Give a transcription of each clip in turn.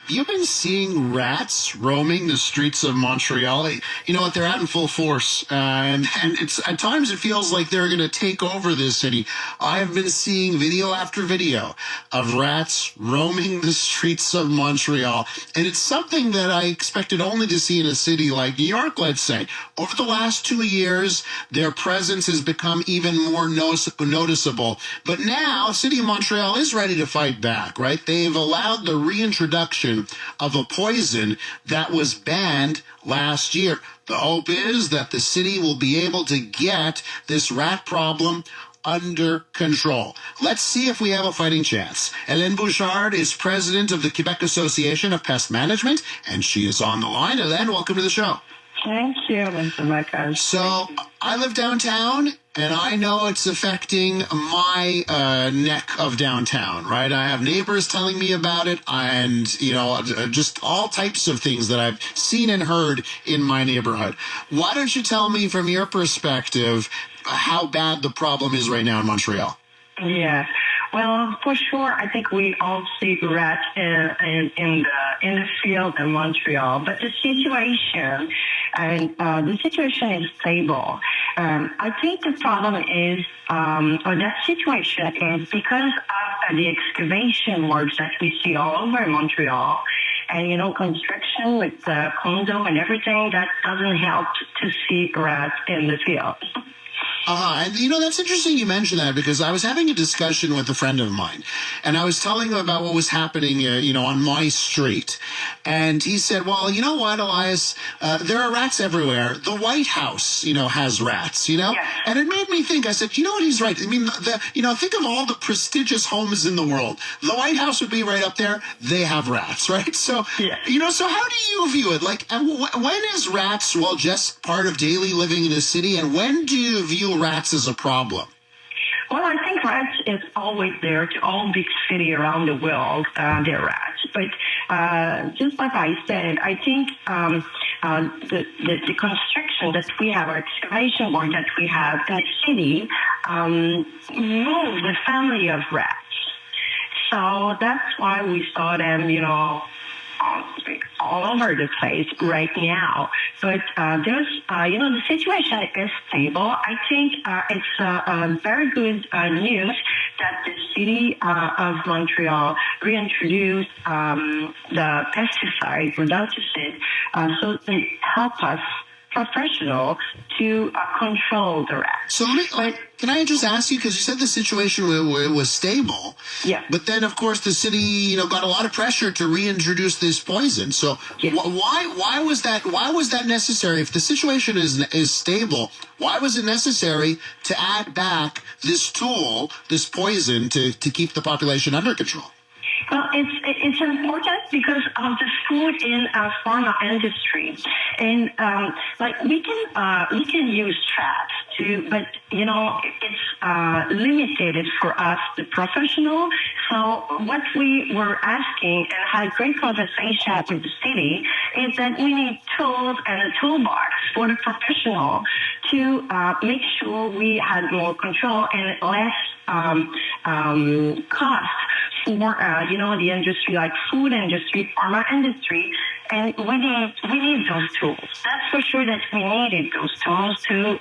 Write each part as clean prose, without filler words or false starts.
You've been seeing rats roaming the streets of Montreal. You know what? They're out in full force, and it's at times it feels like they're going to take over this city. I've been seeing video after video of rats roaming the streets of Montreal, and it's something that I expected only to see in a city like New York. Let's say over the last 2 years, their presence has become even more noticeable. But now, the city of Montreal is ready to fight back. Right? They've allowed the reintroduction of a poison that was banned last year. The hope is that the city will be able to get this rat problem under control. Let's see if we have a fighting chance. Hélène Bouchard is president of the Quebec Association of Pest Management, and she is on the line. Hélène, welcome to the show. Thank you, Mr. Macro. So I live downtown, and I know it's affecting my neck of downtown, right? I have neighbors telling me about it, and, just all types of things that I've seen and heard in my neighborhood. Why don't you tell me from your perspective how bad the problem is right now in Montreal? Yeah. Well, for sure, I think we all see rats in the field in Montreal, but the situation is stable. I think the problem is, or that situation is because of the excavation works that we see all over Montreal, and construction with the condo and everything, that doesn't help to see rats in the field. And that's interesting you mentioned that, because I was having a discussion with a friend of mine, and I was telling him about what was happening, on my street. And he said, well, you know what, Elias, there are rats everywhere. The White House, has rats, Yes. And it made me think, I said, you know what, he's right. I mean, think of all the prestigious homes in the world. The White House would be right up there. They have rats, right? So, yeah. So how do you view it? Like, when is rats, just part of daily living in a city, and when do you view rats as a problem? Well, I think rats is always there to all big cities around the world. There are rats, but just like I said, I think the construction that we have, or excavation work that we have, that city moved the family of rats. So that's why we saw them, all over the place right now. But there's, the situation is stable. I think it's very good news that the city of Montreal reintroduced the pesticide rodenticides, so they help us professional to control the rats. So can I just ask you, because you said the situation was stable, yeah. But then of course the city, got a lot of pressure to reintroduce this poison. So why was that necessary? If the situation is stable, why was it necessary to add back this tool, this poison, to keep the population under control? Well, it's important because of the food in pharma industry, and we can use traps too, but it's limited for us, the professional. So what we were asking and had great conversation with the city is that we need tools and a toolbox for the professional to make sure we had more control and less cost for the industry, like food industry, pharma industry, and we need those tools. That's for sure that we needed those tools to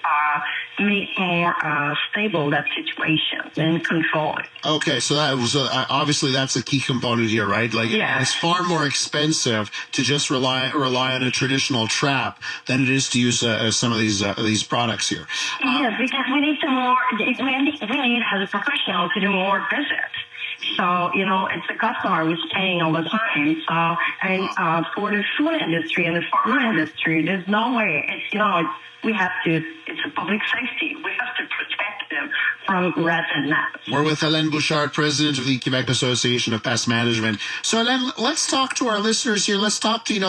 make more stable that situation and control it. Okay, so that was obviously that's a key component here, right? Like, yeah. It's far more expensive to just rely on a traditional trap than it is to use some of these products here. Yes, because we need we need as a professional to do more visits. So, it's the customer who's paying all the time. So, and for the food industry and the pharma industry, there's no way. It's a public safety. We have to protect them from rats and gnats. We're with Hélène Bouchard, president of the Quebec Association of Pest Management. So, Hélène, let's talk to our listeners here. Let's talk to,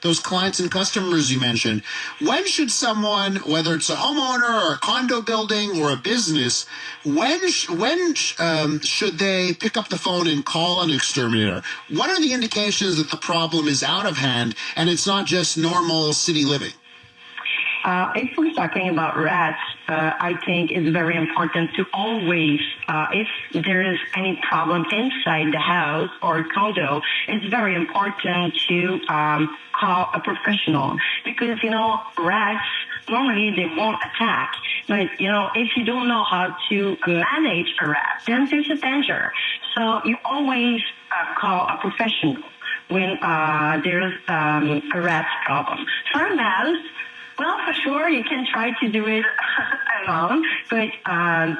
those clients and customers you mentioned. When should someone, whether it's a homeowner or a condo building or a business, when should they pick up the phone and call an exterminator? What are the indications that the problem is out of hand and it's not just normal city living? If we're talking about rats, I think it's very important to always, if there is any problem inside the house or condo, it's very important to call a professional because, rats, normally they won't attack. But, if you don't know how to manage a rat, then there's a danger. So you always call a professional when there's a rat problem. For a mouse, well, for sure, you can try to do it alone, but,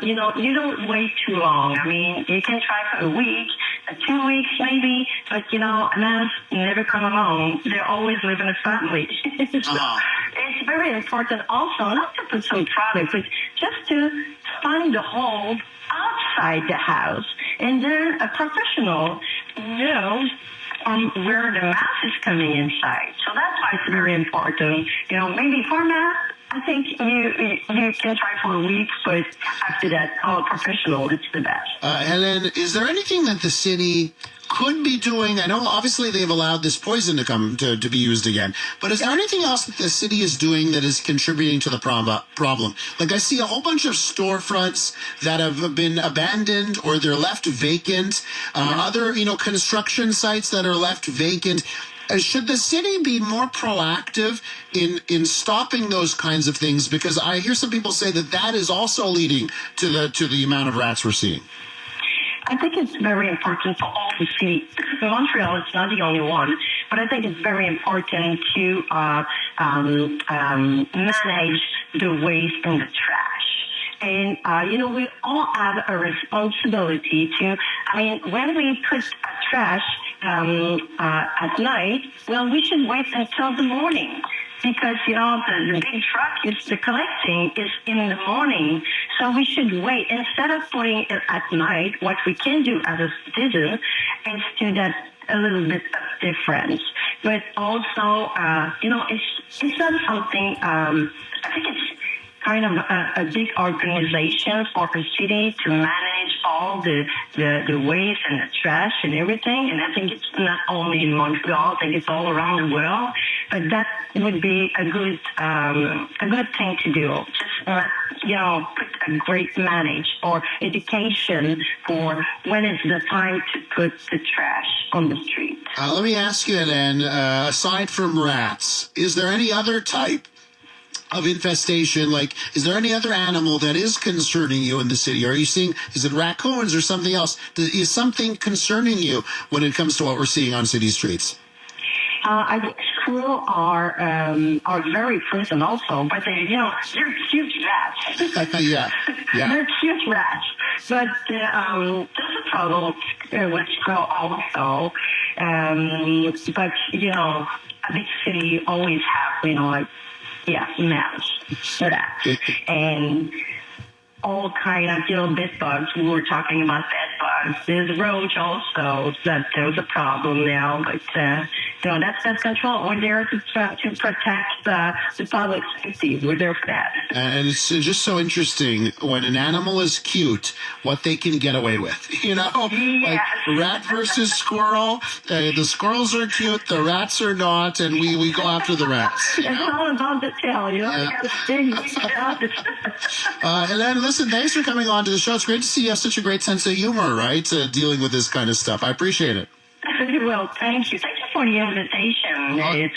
you don't wait too long. I mean, you can try for a week, 2 weeks maybe, but, a mouse never come alone. They always live in a family. It's very important also not to put some product, but just to find the hole outside the house. And then a professional knows where the mouse is coming inside. So that's why it's very important. Maybe for mouse, I think you can try for a week, but after that, call a professional. It's the best. Hélène, is there anything that the city could be doing? I know obviously they've allowed this poison to come to be used again, but is there anything else that the city is doing that is contributing to the problem? Like I see a whole bunch of storefronts that have been abandoned or they're left vacant, other, construction sites that are left vacant. Should the city be more proactive in stopping those kinds of things? Because I hear some people say that is also leading to the amount of rats we're seeing. I think it's very important for all the cities. Montreal is not the only one, but I think it's very important to manage the waste and the trash. And, we all have a responsibility to, when we put trash at night, well, we should wait until the morning. Because, the big truck the collecting is in the morning. So we should wait. Instead of putting it at night, what we can do as a citizen is do that a little bit of difference. But also, it's not something, I think it's kind of a big organization for a city to manage all the waste and the trash and everything. And I think it's not only in Montreal, I think it's all around the world. But that would be a good thing to do. Just, put a great manage or education for when it's the time to put the trash on the street. Let me ask you then, aside from rats, is there any other type of infestation? Like, is there any other animal that is concerning you in the city? Are you seeing, is it raccoons or something else? Is something concerning you when it comes to what we're seeing on city streets? I think squirrels are very present also, but they're cute rats. Yeah. They're cute rats. But there's a problem with squirrels also. But, a big city always have, mouse, rat. And all kind of, bed bugs. We were talking about bed bugs. There's roach also. There's a problem now, but that's control. We're there to protect the public safety. We're there for that. And it's just so interesting when an animal is cute, what they can get away with. Like rat versus squirrel. The squirrels are cute, the rats are not, and we go after the rats. It's all about the tail, And then listen, thanks for coming on to the show. It's great to see you have such a great sense of humor, right? Dealing with this kind of stuff. I appreciate it. Well, thank you. Thank you for the invitation. It's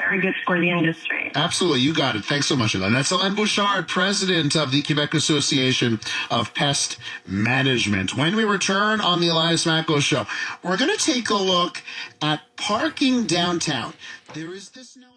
very good for the industry. Absolutely. You got it. Thanks so much, Hélène. That's Hélène Bouchard, president of the Quebec Association of Pest Management. When we return on the Elias Macro Show, we're going to take a look at parking downtown. There is this notion.